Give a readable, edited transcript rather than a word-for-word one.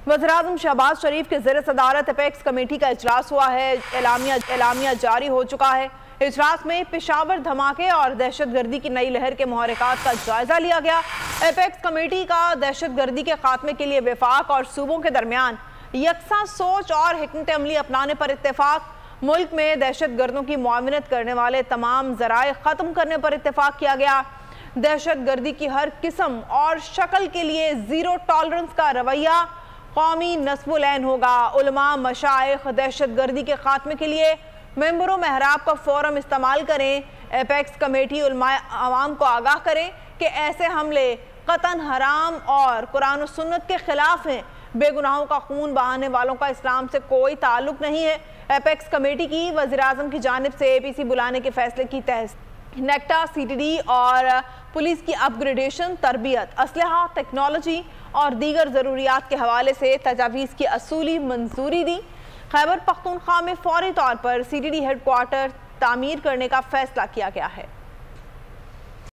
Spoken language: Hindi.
वज़ीर-ए-आज़म शहबाज शरीफ के ज़ेर सदारत एपेक्स कमेटी का इजलास हुआ है। एलामिया जारी हो चुका है। इजलास में पेशावर धमाके और दहशत गर्दी की नई लहर के मुहर्रिकात का जायजा लिया गया। एपेक्स कमेटी का दहशत गर्दी के खात्मे के लिए वफाक और सूबों के दरमियान यकसा सोच और हिकमत अमली अपनाने पर इत्तेफाक। मुल्क में दहशत गर्दों की मुआवनत करने वाले तमाम ज़राए ख़त्म करने पर इत्तेफाक किया गया। दहशत गर्दी की हर किस्म और शक्ल के लिए ज़ीरो टॉलरेंस का रवैया कौमी नस्बुल-ऐन होगा। उलमा मशाइख दहशत गर्दी के खात्मे के लिए मेंबरों महराब का फोरम इस्तेमाल करें। एपेक्स कमेटी उलमा आवाम को आगाह करे कि ऐसे हमले कतन हराम और कुरान और सुन्नत के खिलाफ हैं। बेगुनाहों का खून बहाने वालों का इस्लाम से कोई ताल्लुक नहीं है। एपेक्स कमेटी की वज़ीर-ए-आज़म की जानिब से APC बुलाने के फैसले की तहसील नेक्टा CTD और पुलिस की अपग्रेडेशन, तरबियत, असलहा, टेक्नोलॉजी और दीगर ज़रूरियात के हवाले से तजावीज़ की असूली मंजूरी दी। खैबर पख्तूनख्वा में फौरी तौर पर CTD हेडक्वार्टर तामीर करने का फैसला किया गया है।